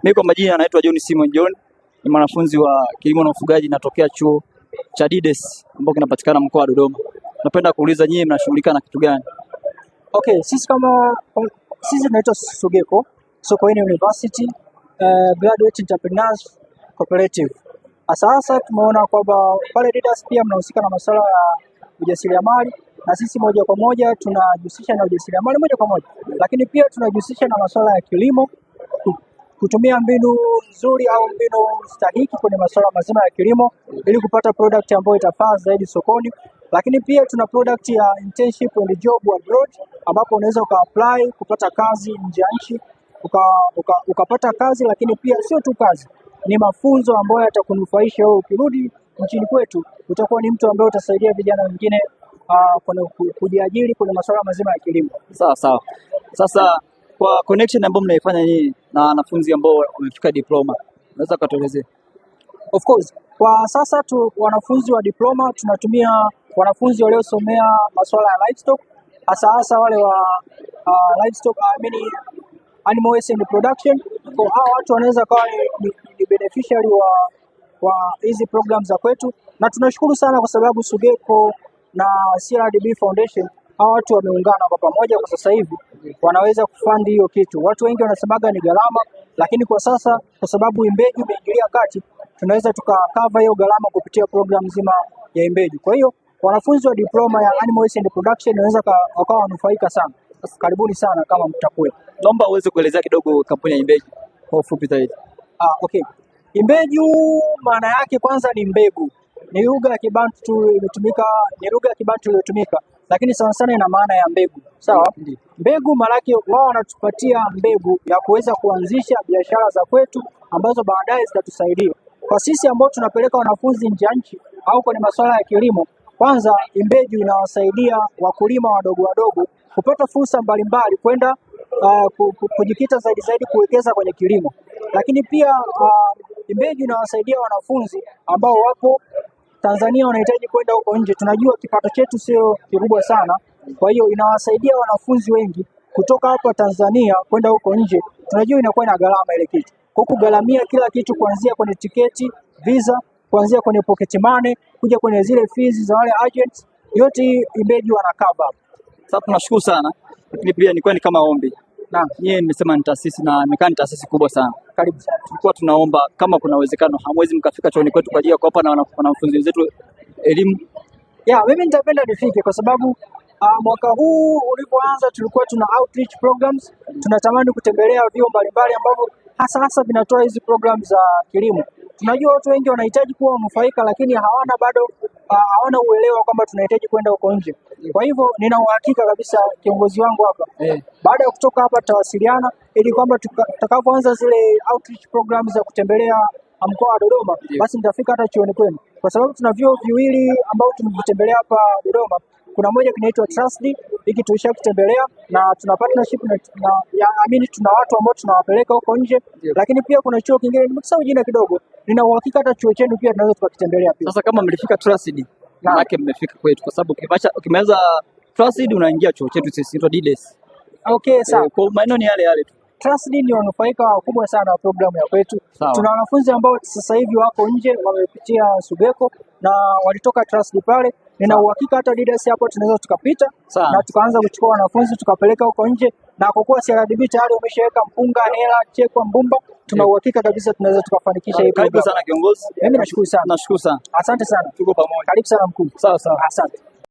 Mimi kwa majina naitwa John Simon John, ni mwanafunzi wa kilimo na ufugaji, natokea chuo cha Dides ambacho kinapatikana mkoa wa Dodoma. Napenda kuuliza nyinyi mnashughulika na kitu gani? Okay, sisi tunaitwa Sugeko, Sokoine University Graduate Entrepreneurs Cooperative. Sasa tumeona kwamba pale Dides pia mnahusika na masuala ya ujasiriamali, na sisi moja kwa moja tunajihusisha na ujasiriamali moja kwa moja, lakini pia tunajihusisha na masuala ya kilimo, kutumia mbinu nzuri au mbinu stahiki kwenye masuala mazima ya kilimo ili kupata product ambayo itafaa zaidi sokoni. Lakini pia tuna product ya internship and job abroad, ambapo unaweza ukaapply kupata kazi nje ya nchi, ukapata kazi, lakini pia sio tu kazi, ni mafunzo ambayo yatakunufaisha wewe. Ukirudi nchini kwetu utakuwa ni mtu ambaye utasaidia vijana wengine kujiajiri kwenye masuala mazima ya kilimo. Sawa sawa. Sasa kwa connection ambayo mnaifanya nyinyi na wanafunzi ambao wamefika diploma, unaweza kutuelezea? Of course, kwa sasa wanafunzi wa diploma tunatumia wanafunzi waliosomea masuala ya livestock, hasa wale wa livestock, animal waste and production. Kwa hao watu wanaweza kuwa ni beneficiary wa hizi programs za kwetu, na tunashukuru sana kwa sababu Sugeko na CRDB Foundation hao watu wameungana kwa pamoja. Kwa sasa hivi wanaweza kufund hiyo kitu. Watu wengi wanasemaga ni gharama, lakini kwa sasa kwa sababu Imbeju imeingilia kati, tunaweza tukakava hiyo gharama kupitia program nzima ya Imbeju. Kwa hiyo wanafunzi wa diploma ya Animal Waste and Production wanaweza wakawa wanufaika sana. Karibuni sana kama mtakuwa. Naomba uweze kuelezea kidogo kampuni ya Imbeju kwa ufupi zaidi. Okay. Imbeju maana yake kwanza ni mbegu. Ni lugha ya Kibantu iliyotumika, lakini sana sana ina maana ya mbegu. Sawa? Mbegu maana yake wao wanatupatia mbegu ya kuweza kuanzisha biashara za kwetu ambazo baadaye zitatusaidia. Kwa sisi ambao tunapeleka wanafunzi nje ya nchi au kwenye masuala ya kilimo, kwanza Imbeju inawasaidia wakulima wadogo kupata fursa mbalimbali kwenda kujikita zaidi kuwekeza kwenye kilimo. Lakini pia Imbeju inawasaidia wanafunzi ambao wapo Tanzania wanahitaji kwenda huko nje. Tunajua kipato chetu sio kikubwa sana, kwa hiyo inawasaidia wanafunzi wengi kutoka hapa Tanzania kwenda huko nje. Tunajua inakuwa ina gharama ile kitu, kwa kugharamia kila kitu, kuanzia kwenye tiketi, visa, kuanzia kwenye pocket money, kuja kwenye zile fees za wale agents, yote Imbeju wanakava. Sasa tunashukuru sana, lakini pia ni kama ombi. Naam, yeye nimesema ni taasisi na imekaa ni taasisi kubwa sana. Karibu sana. Tulikuwa tunaomba kama kuna uwezekano hamwezi mkafika chuoni kwetu kwa ajili ya kuwapa na wanafunzi wenzetu elimu. Mimi nitapenda nifike kwa sababu mwaka huu ulipoanza tulikuwa tuna outreach programs. Tunatamani kutembelea vyuo mbalimbali ambavyo hasa vinatoa hizi programs za kilimo. Tunajua watu wengi wanahitaji kuwa wanufaika, lakini hawana uelewa kwamba tunahitaji kwenda huko nje. Kwa hivyo nina uhakika kabisa kiongozi wangu hapa, baada ya kutoka hapa tutawasiliana ili kwamba tutakapoanza zile outreach programs za kutembelea mkoa wa Dodoma, basi nitafika hata chuoni kwenu, kwa sababu tuna vyuo viwili ambao tumevitembelea hapa Dodoma. Kuna moja kinaitwa Trustd, hiki tulishakitembelea na tuna partnership tuna watu ambao tunawapeleka huko nje. Lakini pia kuna chuo kingine nimesahau jina kidogo, nina uhakika hata chuo chenu pia tunaweza tukakitembelea pia. Sasa kama mlifika Trustd, maana mmefika kwetu, kwa sababu ukimaliza Trustd unaingia chuo chetu sisi inaitwa Dides. Okay, sawa. Kwa maana ni yale tu. Trustd ni wanufaika wakubwa sana wa programu ya kwetu. Tuna wanafunzi ambao sasa hivi wako nje wamepitia Sugeko na walitoka Trustd pale. Nina uhakika hata Dides hapo tunaweza tukapita na tukaanza kuchukua wanafunzi tukapeleka huko nje, na kwa kuwa CRDB tayari wameshaweka mpunga, hela, chekwa, mbumba, tuna uhakika kabisa tunaweza tukafanikisha hii. Karibu sana kiongozi. Mimi nashukuru sana. Nashukuru sana. Asante sana. Tuko pamoja. Karibu sana mkuu. Sawa. Asante.